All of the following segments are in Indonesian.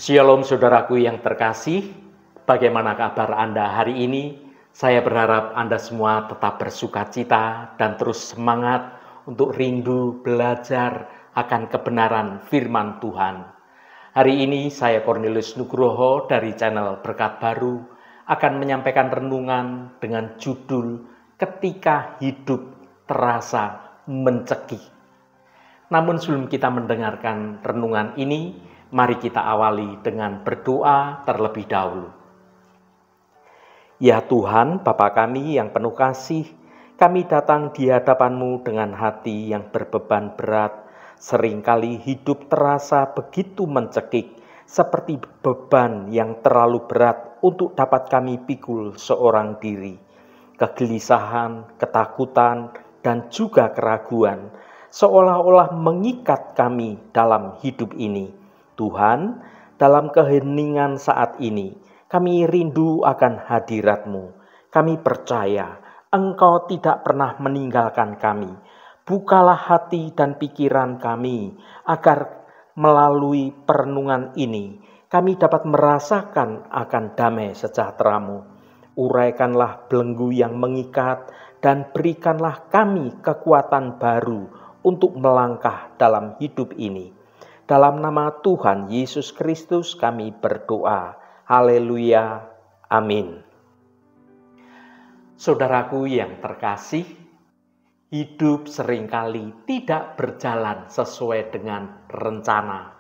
Shalom saudaraku yang terkasih, bagaimana kabar Anda hari ini? Saya berharap Anda semua tetap bersukacita dan terus semangat untuk rindu belajar akan kebenaran firman Tuhan. Hari ini saya Cornelius Nugroho dari channel Berkat Baru akan menyampaikan renungan dengan judul Ketika Hidup Terasa Mencekik. Namun sebelum kita mendengarkan renungan ini, mari kita awali dengan berdoa terlebih dahulu. Ya Tuhan, Bapa kami yang penuh kasih, kami datang di hadapan-Mu dengan hati yang berbeban berat. Seringkali hidup terasa begitu mencekik, seperti beban yang terlalu berat untuk dapat kami pikul seorang diri. Kegelisahan, ketakutan, dan juga keraguan seolah-olah mengikat kami dalam hidup ini. Tuhan, dalam keheningan saat ini, kami rindu akan hadirat-Mu. Kami percaya Engkau tidak pernah meninggalkan kami. Bukalah hati dan pikiran kami, agar melalui perenungan ini, kami dapat merasakan akan damai sejahtera-Mu. Uraikanlah belenggu yang mengikat, dan berikanlah kami kekuatan baru untuk melangkah dalam hidup ini. Dalam nama Tuhan Yesus Kristus kami berdoa. Haleluya. Amin. Saudaraku yang terkasih, hidup seringkali tidak berjalan sesuai dengan rencana.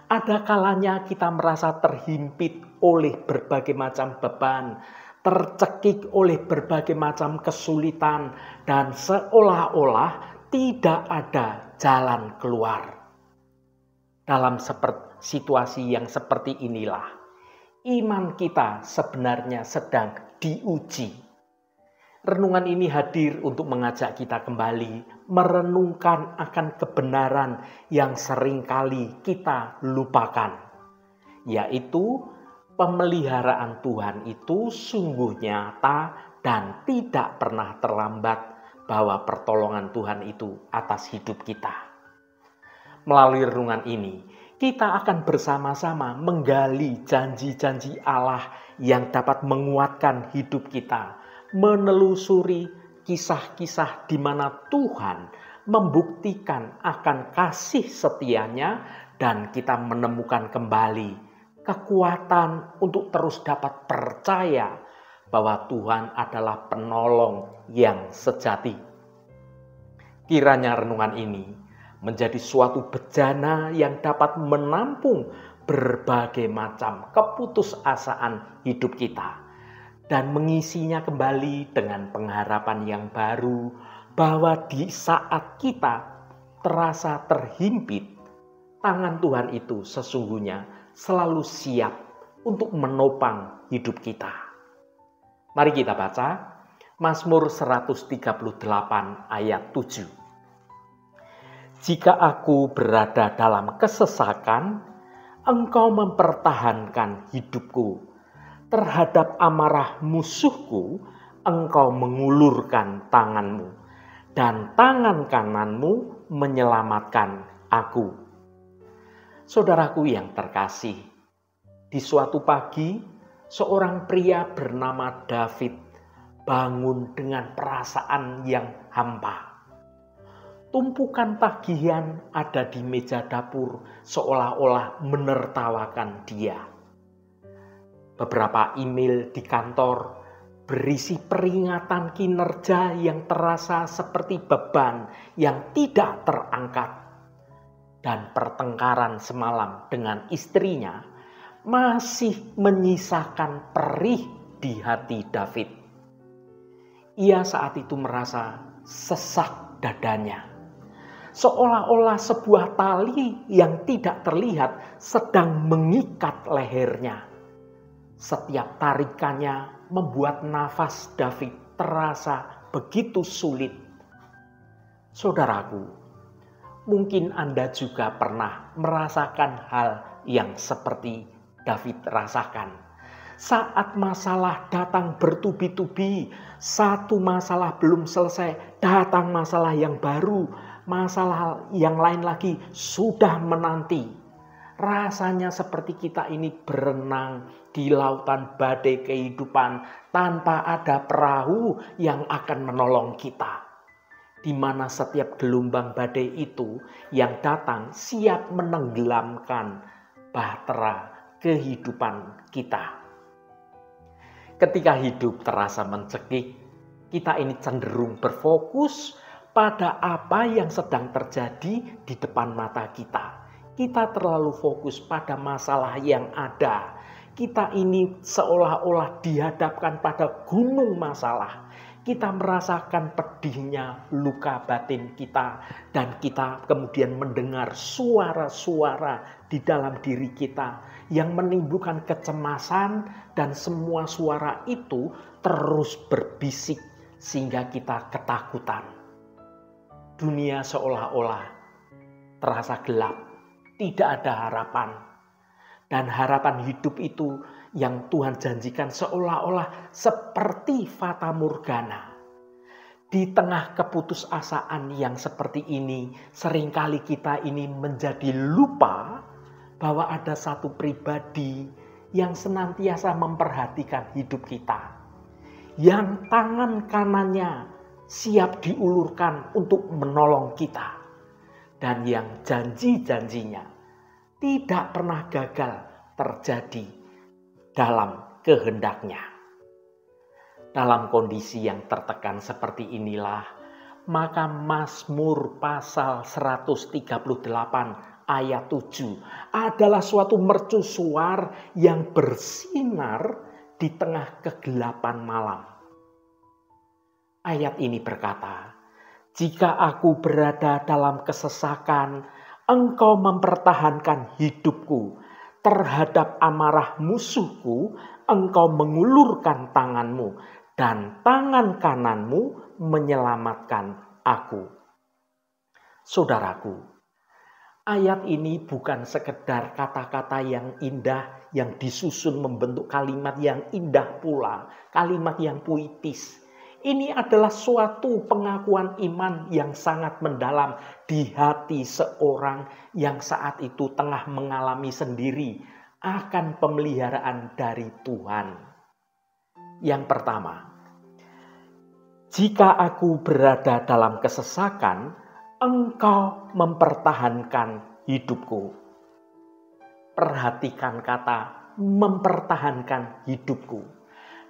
Ada kalanya kita merasa terhimpit oleh berbagai macam beban, tercekik oleh berbagai macam kesulitan, dan seolah-olah tidak ada jalan keluar. Dalam situasi yang seperti inilah, iman kita sebenarnya sedang diuji. Renungan ini hadir untuk mengajak kita kembali merenungkan akan kebenaran yang seringkali kita lupakan, yaitu pemeliharaan Tuhan itu sungguh nyata dan tidak pernah terlambat, bahwa pertolongan Tuhan itu atas hidup kita. Melalui renungan ini, kita akan bersama-sama menggali janji-janji Allah yang dapat menguatkan hidup kita, menelusuri kisah-kisah di mana Tuhan membuktikan akan kasih setianya, dan kita menemukan kembali kekuatan untuk terus dapat percaya bahwa Tuhan adalah penolong yang sejati. Kiranya renungan ini menjadi suatu bejana yang dapat menampung berbagai macam keputusasaan hidup kita, dan mengisinya kembali dengan pengharapan yang baru bahwa di saat kita terasa terhimpit, tangan Tuhan itu sesungguhnya selalu siap untuk menopang hidup kita. Mari kita baca Mazmur 138 ayat 7. Jika aku berada dalam kesesakan, Engkau mempertahankan hidupku. Terhadap amarah musuhku, Engkau mengulurkan tangan-Mu, dan tangan kanan-Mu menyelamatkan aku. Saudaraku yang terkasih, di suatu pagi, seorang pria bernama David bangun dengan perasaan yang hampa. Tumpukan tagihan ada di meja dapur seolah-olah menertawakan dia. Beberapa email di kantor berisi peringatan kinerja yang terasa seperti beban yang tidak terangkat. Dan pertengkaran semalam dengan istrinya masih menyisakan perih di hati David. Ia saat itu merasa sesak dadanya, seolah-olah sebuah tali yang tidak terlihat sedang mengikat lehernya. Setiap tarikannya membuat nafas David terasa begitu sulit. Saudaraku, mungkin Anda juga pernah merasakan hal yang seperti David rasakan. Saat masalah datang bertubi-tubi, satu masalah belum selesai, datang masalah yang baru, masalah yang lain lagi sudah menanti. Rasanya seperti kita ini berenang di lautan badai kehidupan tanpa ada perahu yang akan menolong kita. Di mana setiap gelombang badai itu yang datang siap menenggelamkan bahtera kehidupan kita. Ketika hidup terasa mencekik, kita ini cenderung berfokus pada apa yang sedang terjadi di depan mata kita. Kita terlalu fokus pada masalah yang ada. Kita ini seolah-olah dihadapkan pada gunung masalah. Kita merasakan pedihnya luka batin kita, dan kita kemudian mendengar suara-suara di dalam diri kita yang menimbulkan kecemasan, dan semua suara itu terus berbisik sehingga kita ketakutan. Dunia seolah-olah terasa gelap, tidak ada harapan. Dan harapan hidup itu yang Tuhan janjikan seolah-olah seperti fata morgana. Di tengah keputusasaan yang seperti ini, seringkali kita ini menjadi lupa bahwa ada satu pribadi yang senantiasa memperhatikan hidup kita. Yang tangan kanannya siap diulurkan untuk menolong kita. Dan yang janji-janjinya tidak pernah gagal terjadi dalam kehendaknya. Dalam kondisi yang tertekan seperti inilah, maka Mazmur pasal 138 ayat 7 adalah suatu mercusuar yang bersinar di tengah kegelapan malam. Ayat ini berkata, "Jika aku berada dalam kesesakan, Engkau mempertahankan hidupku. Terhadap amarah musuhku, Engkau mengulurkan tanganmu, dan tangan kananmu menyelamatkan aku." Saudaraku, ayat ini bukan sekedar kata-kata yang indah yang disusun membentuk kalimat yang indah pula, kalimat yang puitis. Ini adalah suatu pengakuan iman yang sangat mendalam di hati seorang yang saat itu tengah mengalami sendiri akan pemeliharaan dari Tuhan. Yang pertama, jika aku berada dalam kesesakan, Engkau mempertahankan hidupku. Perhatikan kata mempertahankan hidupku.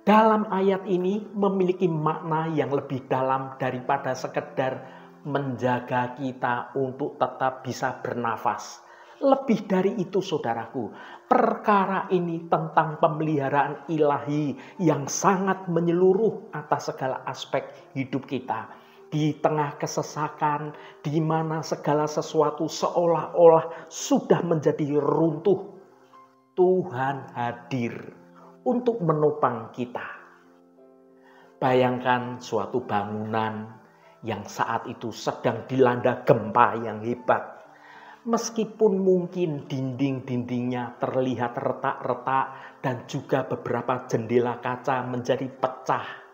Dalam ayat ini memiliki makna yang lebih dalam daripada sekedar menjaga kita untuk tetap bisa bernafas. Lebih dari itu, saudaraku, perkara ini tentang pemeliharaan ilahi yang sangat menyeluruh atas segala aspek hidup kita. Di tengah kesesakan, di mana segala sesuatu seolah-olah sudah menjadi runtuh, Tuhan hadir untuk menopang kita. Bayangkan suatu bangunan yang saat itu sedang dilanda gempa yang hebat. Meskipun mungkin dinding-dindingnya terlihat retak-retak dan juga beberapa jendela kaca menjadi pecah,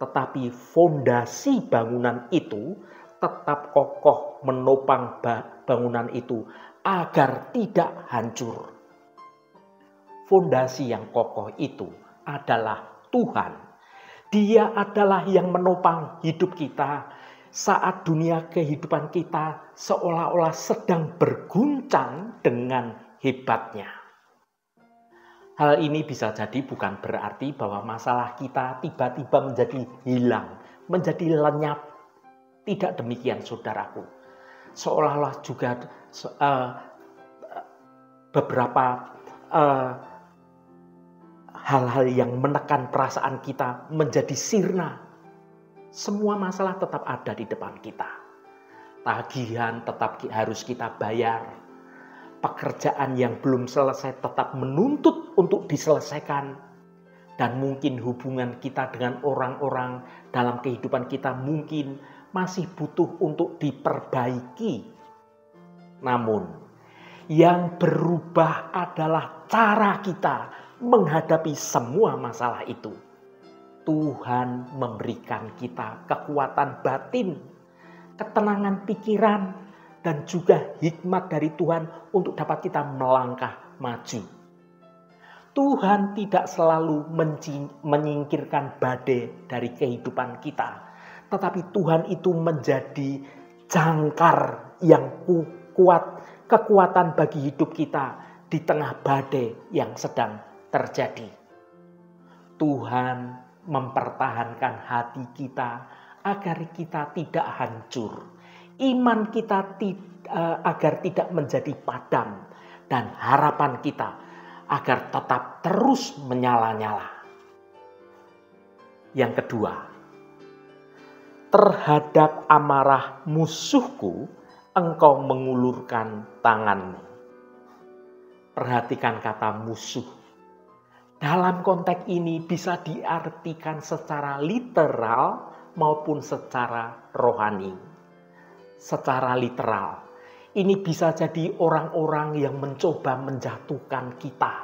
tetapi fondasi bangunan itu tetap kokoh menopang bangunan itu agar tidak hancur. Fondasi yang kokoh itu adalah Tuhan. Dia adalah yang menopang hidup kita saat dunia kehidupan kita seolah-olah sedang berguncang dengan hebatnya. Hal ini bisa jadi bukan berarti bahwa masalah kita tiba-tiba menjadi hilang, menjadi lenyap. Tidak demikian, saudaraku. Seolah-olah juga beberapa hal-hal yang menekan perasaan kita menjadi sirna. Semua masalah tetap ada di depan kita. Tagihan tetap harus kita bayar. Pekerjaan yang belum selesai tetap menuntut untuk diselesaikan. Dan mungkin hubungan kita dengan orang-orang dalam kehidupan kita mungkin masih butuh untuk diperbaiki. Namun, yang berubah adalah cara kita menghadapi semua masalah itu. Tuhan memberikan kita kekuatan batin, ketenangan pikiran, dan juga hikmat dari Tuhan untuk dapat kita melangkah maju. Tuhan tidak selalu menyingkirkan badai dari kehidupan kita, tetapi Tuhan itu menjadi jangkar yang kuat, kekuatan bagi hidup kita di tengah badai yang sedang terjadi. Tuhan mempertahankan hati kita agar kita tidak hancur, iman kita agar tidak menjadi padam, dan harapan kita agar tetap terus menyala-nyala. Yang kedua, terhadap amarah musuhku, engkau mengulurkan tanganmu. Perhatikan kata musuh. Dalam konteks ini bisa diartikan secara literal maupun secara rohani. Secara literal, ini bisa jadi orang-orang yang mencoba menjatuhkan kita,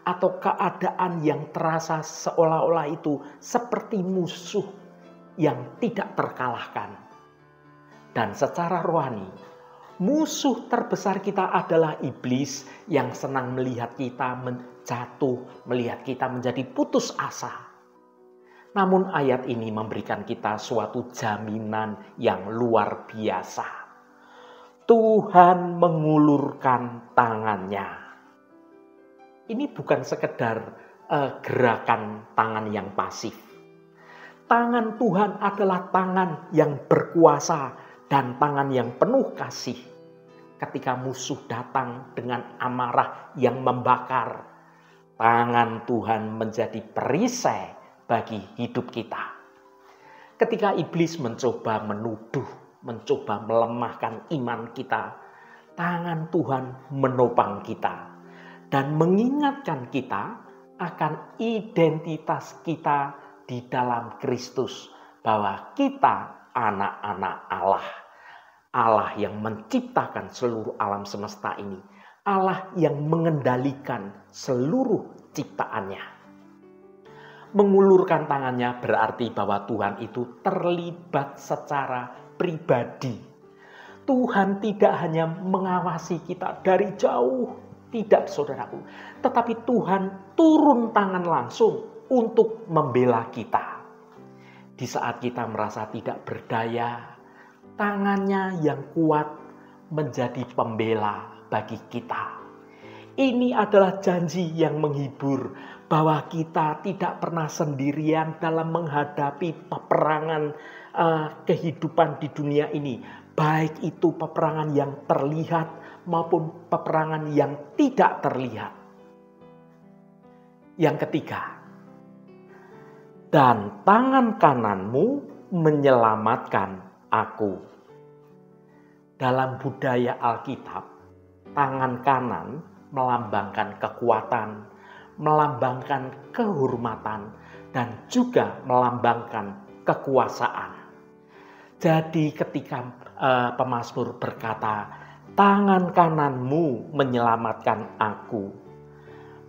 atau keadaan yang terasa seolah-olah itu seperti musuh yang tidak terkalahkan. Dan secara rohani, musuh terbesar kita adalah iblis yang senang melihat kita jatuh, melihat kita menjadi putus asa. Namun ayat ini memberikan kita suatu jaminan yang luar biasa. Tuhan mengulurkan tangannya. Ini bukan sekedar gerakan tangan yang pasif. Tangan Tuhan adalah tangan yang berkuasa dan tangan yang penuh kasih. Ketika musuh datang dengan amarah yang membakar, tangan Tuhan menjadi perisai bagi hidup kita. Ketika iblis mencoba menuduh, mencoba melemahkan iman kita, tangan Tuhan menopang kita dan mengingatkan kita akan identitas kita di dalam Kristus, bahwa kita anak-anak Allah. Allah yang menciptakan seluruh alam semesta ini, Allah yang mengendalikan seluruh ciptaannya. Mengulurkan tangannya berarti bahwa Tuhan itu terlibat secara pribadi. Tuhan tidak hanya mengawasi kita dari jauh, tidak saudaraku, tetapi Tuhan turun tangan langsung untuk membela kita. Di saat kita merasa tidak berdaya, tangannya yang kuat menjadi pembela bagi kita. Ini adalah janji yang menghibur, bahwa kita tidak pernah sendirian dalam menghadapi peperangan kehidupan di dunia ini. Baik itu peperangan yang terlihat maupun peperangan yang tidak terlihat. Yang ketiga, dan tangan kananmu menyelamatkan aku. Dalam budaya Alkitab, tangan kanan melambangkan kekuatan, melambangkan kehormatan, dan juga melambangkan kekuasaan. Jadi ketika pemazmur berkata, tangan kananmu menyelamatkan aku,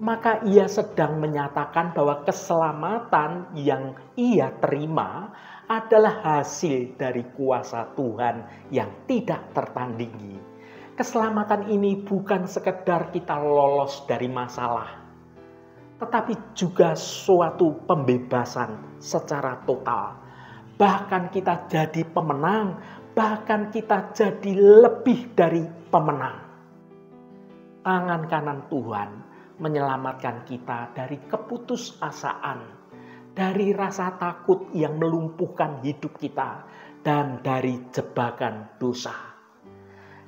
maka ia sedang menyatakan bahwa keselamatan yang ia terima adalah hasil dari kuasa Tuhan yang tidak tertandingi. Keselamatan ini bukan sekedar kita lolos dari masalah, tetapi juga suatu pembebasan secara total. Bahkan kita jadi pemenang, bahkan kita jadi lebih dari pemenang. Tangan kanan Tuhan menyelamatkan kita dari keputusasaan, dari rasa takut yang melumpuhkan hidup kita, dan dari jebakan dosa.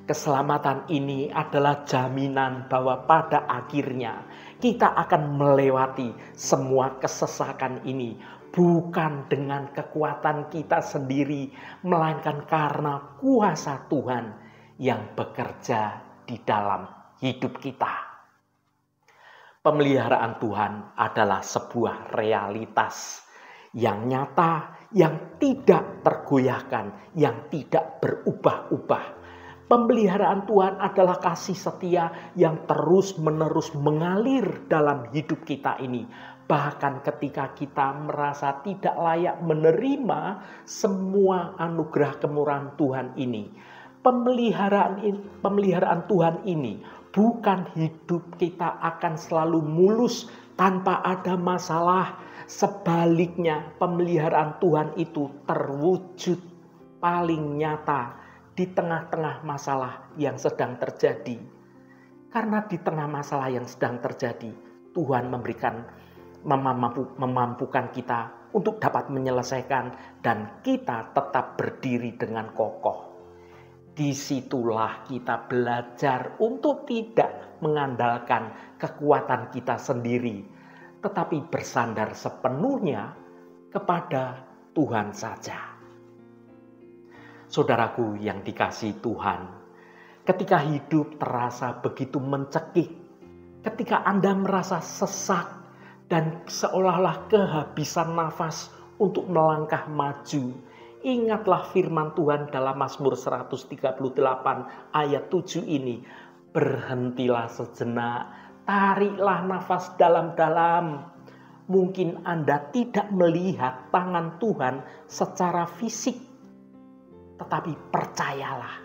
Keselamatan ini adalah jaminan bahwa pada akhirnya kita akan melewati semua kesesakan ini, bukan dengan kekuatan kita sendiri, melainkan karena kuasa Tuhan yang bekerja di dalam hidup kita. Pemeliharaan Tuhan adalah sebuah realitas yang nyata, yang tidak tergoyahkan, yang tidak berubah-ubah. Pemeliharaan Tuhan adalah kasih setia yang terus-menerus mengalir dalam hidup kita ini. Bahkan ketika kita merasa tidak layak menerima semua anugerah kemurahan Tuhan ini, pemeliharaan Tuhan ini bukan hidup kita akan selalu mulus tanpa ada masalah. Sebaliknya, pemeliharaan Tuhan itu terwujud paling nyata di tengah-tengah masalah yang sedang terjadi. Karena di tengah masalah yang sedang terjadi, Tuhan memampukan kita untuk dapat menyelesaikan dan kita tetap berdiri dengan kokoh. Disitulah kita belajar untuk tidak mengandalkan kekuatan kita sendiri, tetapi bersandar sepenuhnya kepada Tuhan saja. Saudaraku yang dikasihi Tuhan, ketika hidup terasa begitu mencekik, ketika Anda merasa sesak dan seolah-olah kehabisan nafas untuk melangkah maju, ingatlah firman Tuhan dalam Mazmur 138 ayat 7 ini. Berhentilah sejenak, tariklah nafas dalam-dalam. Mungkin Anda tidak melihat tangan Tuhan secara fisik, tetapi percayalah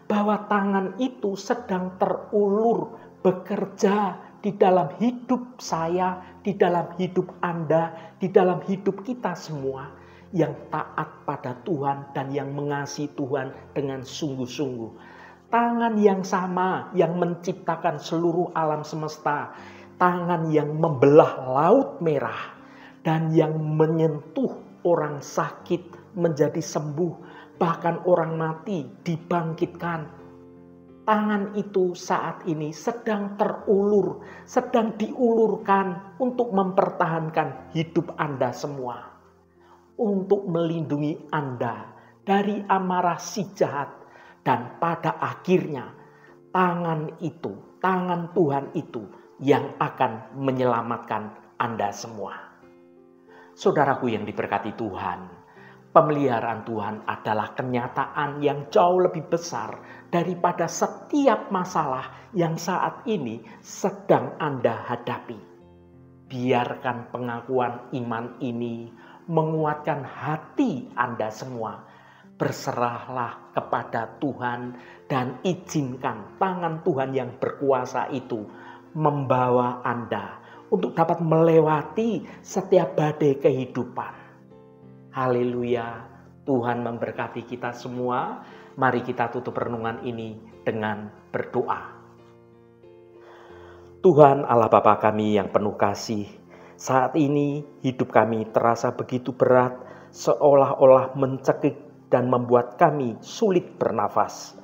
bahwa tangan itu sedang terulur bekerja di dalam hidup saya, di dalam hidup Anda, di dalam hidup kita semua yang taat pada Tuhan dan yang mengasihi Tuhan dengan sungguh-sungguh. Tangan yang sama yang menciptakan seluruh alam semesta, tangan yang membelah Laut Merah dan yang menyentuh orang sakit menjadi sembuh, bahkan orang mati dibangkitkan. Tangan itu saat ini sedang terulur, sedang diulurkan untuk mempertahankan hidup Anda semua. Untuk melindungi Anda dari amarah si jahat. Dan pada akhirnya tangan Tuhan itu yang akan menyelamatkan Anda semua. Saudaraku yang diberkati Tuhan, pemeliharaan Tuhan adalah kenyataan yang jauh lebih besar daripada setiap masalah yang saat ini sedang Anda hadapi. Biarkan pengakuan iman ini menguatkan hati Anda semua. Berserahlah kepada Tuhan dan izinkan tangan Tuhan yang berkuasa itu membawa Anda untuk dapat melewati setiap badai kehidupan. Haleluya, Tuhan memberkati kita semua. Mari kita tutup renungan ini dengan berdoa. Tuhan Allah Bapa kami yang penuh kasih, saat ini hidup kami terasa begitu berat, seolah-olah mencekik dan membuat kami sulit bernafas.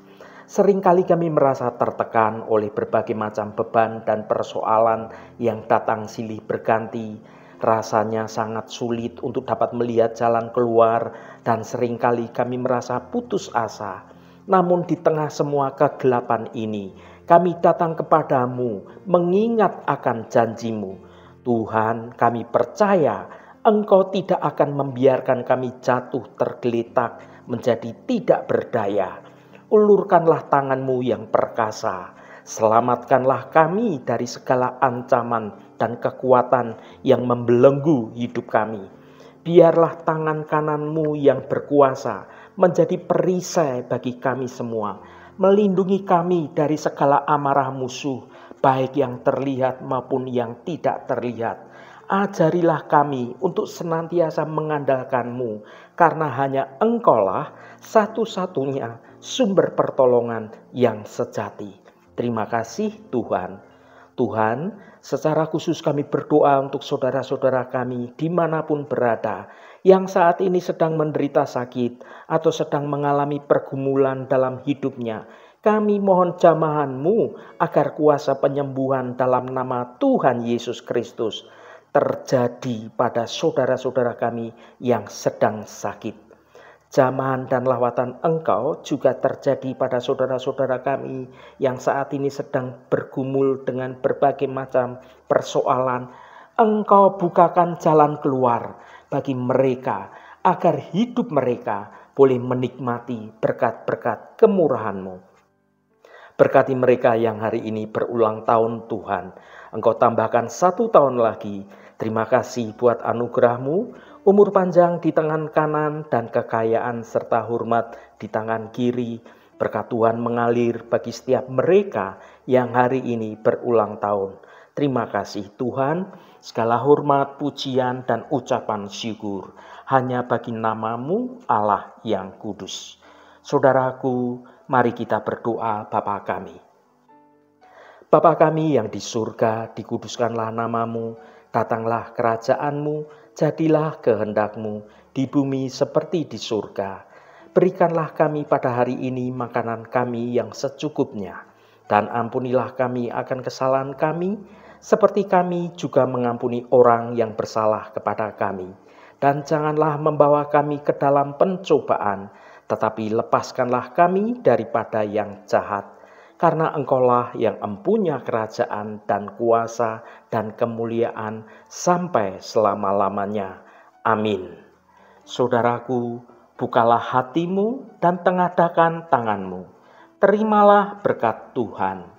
Seringkali kami merasa tertekan oleh berbagai macam beban dan persoalan yang datang silih berganti. Rasanya sangat sulit untuk dapat melihat jalan keluar dan seringkali kami merasa putus asa. Namun di tengah semua kegelapan ini, kami datang kepadamu mengingat akan janjimu. Tuhan, kami percaya Engkau tidak akan membiarkan kami jatuh tergeletak menjadi tidak berdaya. Ulurkanlah tangan-Mu yang perkasa. Selamatkanlah kami dari segala ancaman dan kekuatan yang membelenggu hidup kami. Biarlah tangan kanan-Mu yang berkuasa menjadi perisai bagi kami semua. Melindungi kami dari segala amarah musuh, baik yang terlihat maupun yang tidak terlihat. Ajarilah kami untuk senantiasa mengandalkan-Mu, karena hanya Engkaulah satu-satunya sumber pertolongan yang sejati. Terima kasih Tuhan. Tuhan, secara khusus kami berdoa untuk saudara-saudara kami dimanapun berada, yang saat ini sedang menderita sakit atau sedang mengalami pergumulan dalam hidupnya. Kami mohon jamahan-Mu agar kuasa penyembuhan dalam nama Tuhan Yesus Kristus terjadi pada saudara-saudara kami yang sedang sakit. Jamahan dan lawatan Engkau juga terjadi pada saudara-saudara kami yang saat ini sedang bergumul dengan berbagai macam persoalan. Engkau bukakan jalan keluar bagi mereka agar hidup mereka boleh menikmati berkat-berkat kemurahan-Mu. Berkati mereka yang hari ini berulang tahun Tuhan. Engkau tambahkan 1 tahun lagi. Terima kasih buat anugerah-Mu, umur panjang di tangan kanan dan kekayaan serta hormat di tangan kiri. Berkat Tuhan mengalir bagi setiap mereka yang hari ini berulang tahun. Terima kasih Tuhan, segala hormat, pujian, dan ucapan syukur hanya bagi nama-Mu Allah yang kudus. Saudaraku, mari kita berdoa Bapa kami. Bapa kami yang di surga, dikuduskanlah nama-Mu, datanglah kerajaan-Mu, jadilah kehendak-Mu di bumi seperti di surga. Berikanlah kami pada hari ini makanan kami yang secukupnya, dan ampunilah kami akan kesalahan kami, seperti kami juga mengampuni orang yang bersalah kepada kami. Dan janganlah membawa kami ke dalam pencobaan, tetapi lepaskanlah kami daripada yang jahat. Karena Engkaulah yang empunya kerajaan dan kuasa dan kemuliaan sampai selama-lamanya. Amin. Saudaraku, bukalah hatimu dan tengadakan tanganmu. Terimalah berkat Tuhan.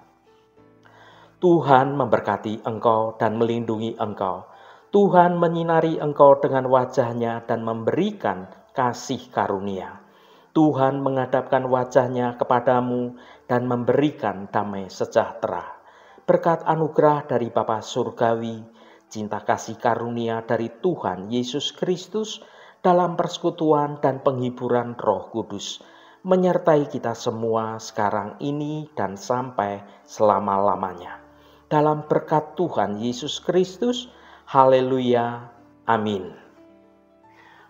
Tuhan memberkati engkau dan melindungi engkau. Tuhan menyinari engkau dengan wajah-Nya dan memberikan kasih karunia. Tuhan menghadapkan wajah-Nya kepadamu dan memberikan damai sejahtera. Berkat anugerah dari Bapa Surgawi, cinta kasih karunia dari Tuhan Yesus Kristus, dalam persekutuan dan penghiburan Roh Kudus, menyertai kita semua sekarang ini dan sampai selama-lamanya. Dalam berkat Tuhan Yesus Kristus, haleluya, amin.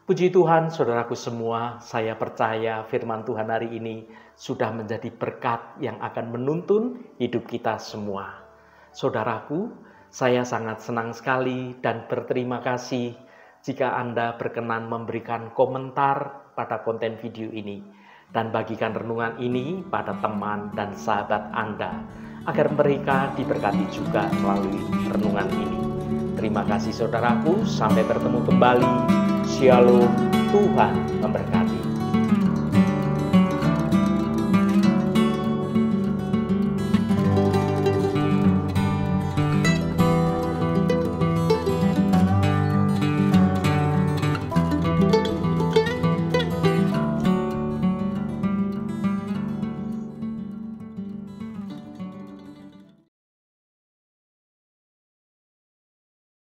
Puji Tuhan, saudaraku semua, saya percaya firman Tuhan hari ini sudah menjadi berkat yang akan menuntun hidup kita semua. Saudaraku, saya sangat senang sekali dan berterima kasih jika Anda berkenan memberikan komentar pada konten video ini dan bagikan renungan ini pada teman dan sahabat Anda agar mereka diberkati juga melalui renungan ini. Terima kasih saudaraku, sampai bertemu kembali. Shalom, Tuhan memberkati.